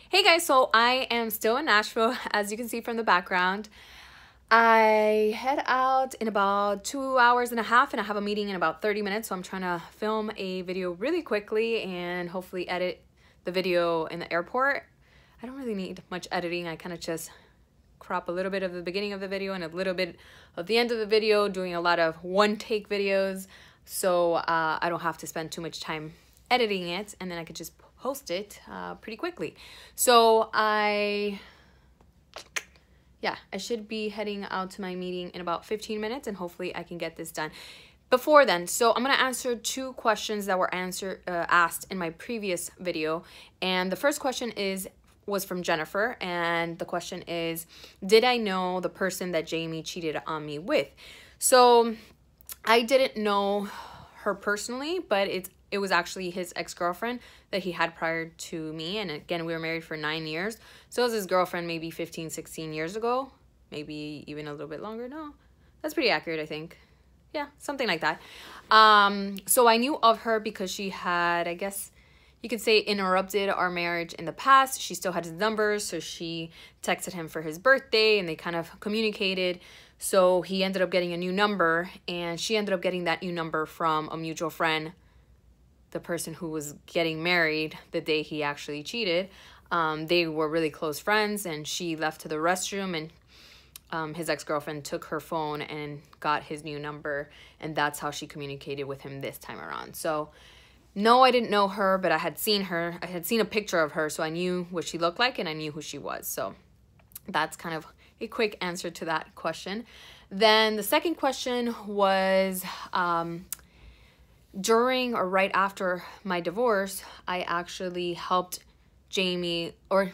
Hey guys, so I am still in Nashville, as you can see from the background. I head out in about 2 hours and a half, and I have a meeting in about 30 minutes, so I'm trying to film a video really quickly and hopefully edit the video in the airport. I don't really need much editing. I kind of just crop a little bit of the beginning of the video and a little bit of the end of the video, doing a lot of one-take videos, so I don't have to spend too much time editing it, and then I could just post it pretty quickly. So I should be heading out to my meeting in about 15 minutes, and hopefully I can get this done before then. So I'm gonna answer two questions that were asked in my previous video, and the first question was from Jennifer, and the question is, did I know the person that Jamie cheated on me with? So I didn't know her personally, but it was actually his ex-girlfriend that he had prior to me. And again, we were married for 9 years. So it was his girlfriend maybe 15, 16 years ago. Maybe even a little bit longer. No, that's pretty accurate, I think. Yeah, something like that. So I knew of her because she had, I guess you could say, interrupted our marriage in the past. She still had his numbers, so she texted him for his birthday, and they kind of communicated. So he ended up getting a new number, and she ended up getting that new number from a mutual friend, the person who was getting married the day he actually cheated. They were really close friends, and she left to the restroom, and his ex-girlfriend took her phone and got his new number, and that's how she communicated with him this time around. So no, I didn't know her, but I had seen her. I had seen a picture of her, so I knew what she looked like, and I knew who she was. So that's kind of a quick answer to that question. Then the second question was, during or right after my divorce, I actually helped Jamie, or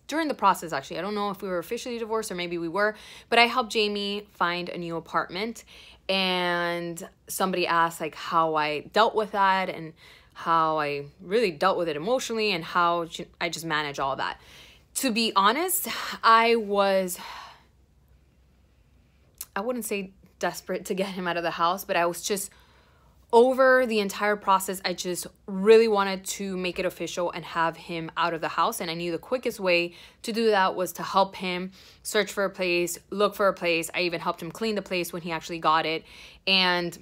during the process actually, I don't know if we were officially divorced or maybe we were, but I helped Jamie find a new apartment. And somebody asked like how I dealt with that and how I really dealt with it emotionally and how I just managed all that. To be honest, I wouldn't say desperate to get him out of the house, but I was just, over the entire process, I just really wanted to make it official and have him out of the house. And I knew the quickest way to do that was to help him search for a place, look for a place. I even helped him clean the place when he actually got it. And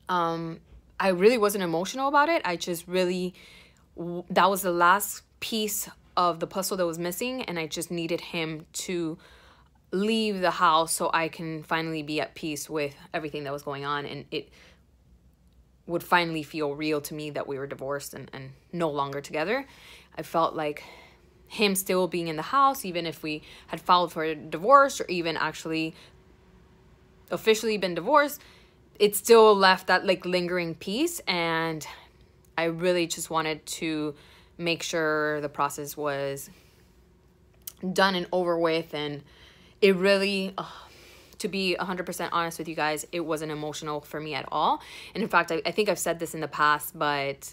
I really wasn't emotional about it. I just really, that was the last piece of the puzzle that was missing. And I just needed him to leave the house so I can finally be at peace with everything that was going on. And it would finally feel real to me that we were divorced and no longer together. I felt like him still being in the house, even if we had filed for a divorce or even actually officially been divorced, it still left that like lingering piece. And I really just wanted to make sure the process was done and over with. And it really, to be 100% honest with you guys, it wasn't emotional for me at all. And in fact, I think I've said this in the past, but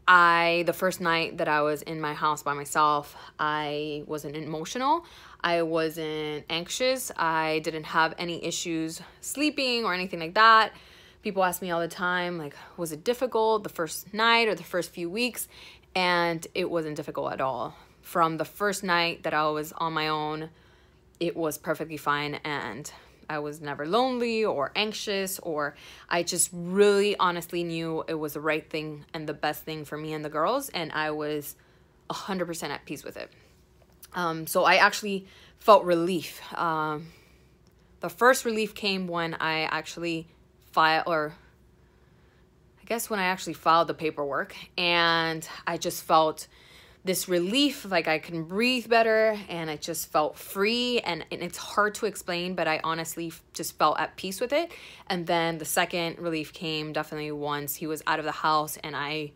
the first night that I was in my house by myself, I wasn't emotional. I wasn't anxious. I didn't have any issues sleeping or anything like that. People ask me all the time, like, was it difficult the first night or the first few weeks? And it wasn't difficult at all. From the first night that I was on my own, it was perfectly fine, and I was never lonely or anxious, or I just really honestly knew it was the right thing and the best thing for me and the girls, and I was 100% at peace with it. So I actually felt relief. The first relief came when I actually filed the paperwork, and I just felt this relief, like I can breathe better, and I just felt free, and it's hard to explain, but I honestly just felt at peace with it. And then the second relief came definitely once he was out of the house and I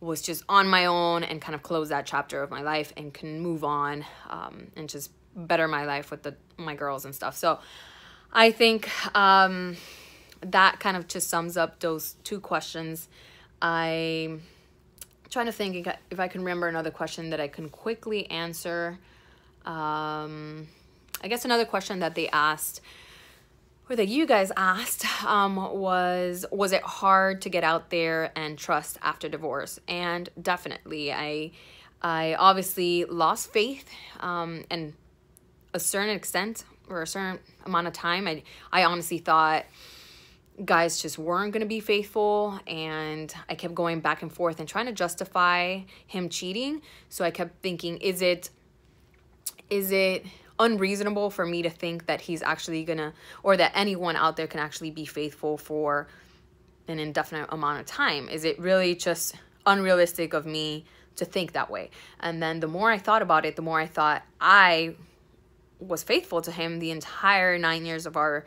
was just on my own and kind of closed that chapter of my life and can move on and just better my life with my girls and stuff. So I think that kind of just sums up those two questions. I'm trying to think if I can remember another question that I can quickly answer. I guess another question that they asked, or that you guys asked, was it hard to get out there and trust after divorce? And definitely, I obviously lost faith, and a certain extent or a certain amount of time, I honestly thought guys just weren't going to be faithful, and I kept going back and forth and trying to justify him cheating. So I kept thinking, is it unreasonable for me to think that he's actually gonna, or that anyone out there can actually be faithful for an indefinite amount of time? Is it really just unrealistic of me to think that way? And then the more I thought about it, the more I thought I was faithful to him the entire 9 years of our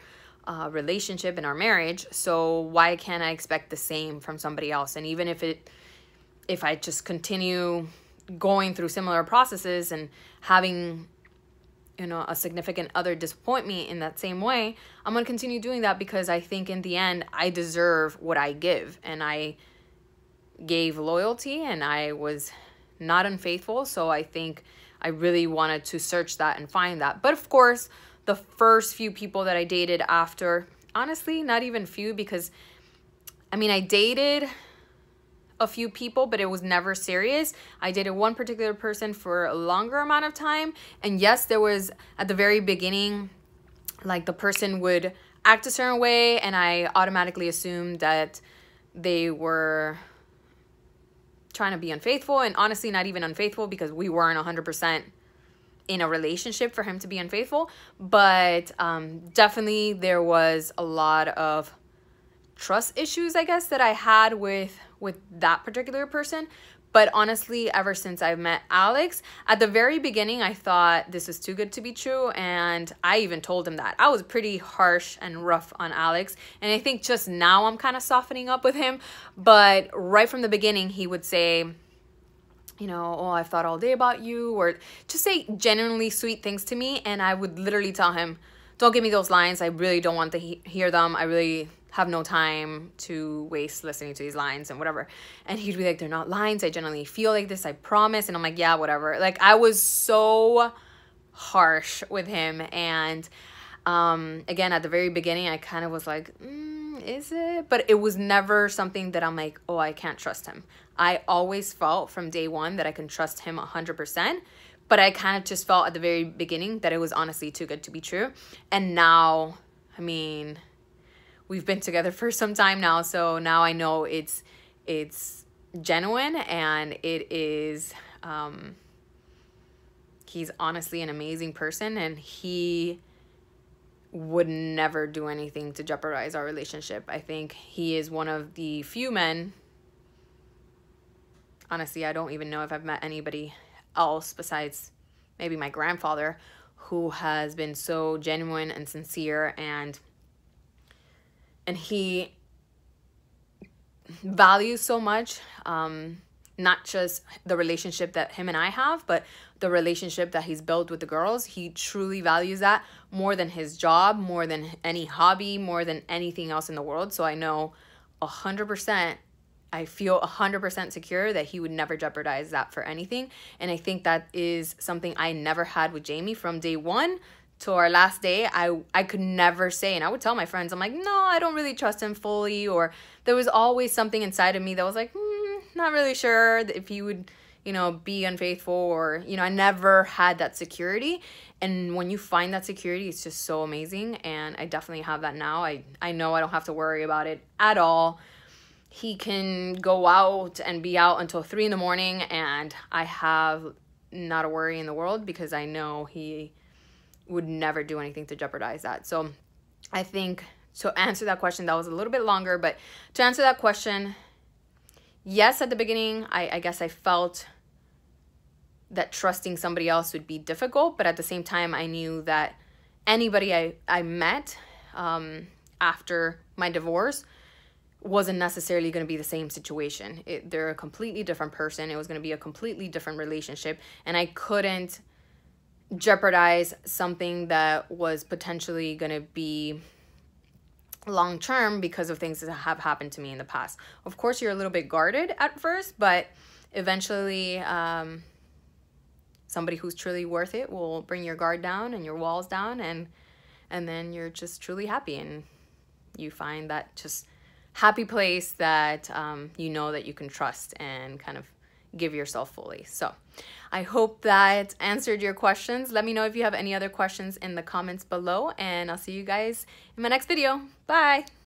relationship and our marriage. So why can't I expect the same from somebody else? And even if I just continue going through similar processes and having, you know, a significant other disappoint me in that same way, I'm going to continue doing that, because I think in the end I deserve what I give, and I gave loyalty and I was not unfaithful. So I think I really wanted to search that and find that. But of course, the first few people that I dated after, honestly, not even few, because I mean, I dated a few people, but it was never serious. I dated one particular person for a longer amount of time. And yes, there was at the very beginning, like the person would act a certain way and I automatically assumed that they were trying to be unfaithful, and honestly not even unfaithful, because we weren't 100% in a relationship for him to be unfaithful. But definitely there was a lot of trust issues, I guess, that I had with that particular person. But honestly, ever since I've met Alex, at the very beginning, I thought this was too good to be true. And I even told him that. I was pretty harsh and rough on Alex. And I think just now I'm kind of softening up with him. But right from the beginning, he would say, you know, oh, I've thought all day about you, or just say genuinely sweet things to me. And I would literally tell him, don't give me those lines. I really don't want to hear them. I really have no time to waste listening to these lines and whatever. And he'd be like, they're not lines. I genuinely feel like this. I promise. And I'm like, yeah, whatever. Like, I was so harsh with him. And again, at the very beginning, I kind of was like, is it? But it was never something that I'm like, oh, I can't trust him. I always felt from day one that I can trust him 100%. But I kind of just felt at the very beginning that it was honestly too good to be true. And now, I mean, we've been together for some time now, so now I know it's genuine, and it is, he's honestly an amazing person, and he would never do anything to jeopardize our relationship. I think he is one of the few men, honestly, I don't even know if I've met anybody else besides maybe my grandfather, who has been so genuine and sincere, and he values so much, not just the relationship that him and I have, but the relationship that he's built with the girls. He truly values that more than his job, more than any hobby, more than anything else in the world. So I know 100%, I feel 100% secure that he would never jeopardize that for anything. And I think that is something I never had with Jamie from day one to our last day. I could never say, and I would tell my friends, I'm like, no, I don't really trust him fully. Or there was always something inside of me that was like, not really sure if he would, you know, be unfaithful, or, you know, I never had that security. And when you find that security, it's just so amazing. And I definitely have that now. I know I don't have to worry about it at all. He can go out and be out until 3 a.m, and I have not a worry in the world, because I know he would never do anything to jeopardize that. So I think, to answer that question, that was a little bit longer, but to answer that question, yes, at the beginning, I guess I felt that trusting somebody else would be difficult, but at the same time, I knew that anybody I met after my divorce wasn't necessarily going to be the same situation. They're a completely different person. It was going to be a completely different relationship, and I couldn't jeopardize something that was potentially going to be long term because of things that have happened to me in the past. Of course, you're a little bit guarded at first, but eventually somebody who's truly worth it will bring your guard down and your walls down, and then you're just truly happy, and you find that just happy place that you know that you can trust and kind of give yourself fully. So I hope that answered your questions. Let me know if you have any other questions in the comments below, and I'll see you guys in my next video. Bye.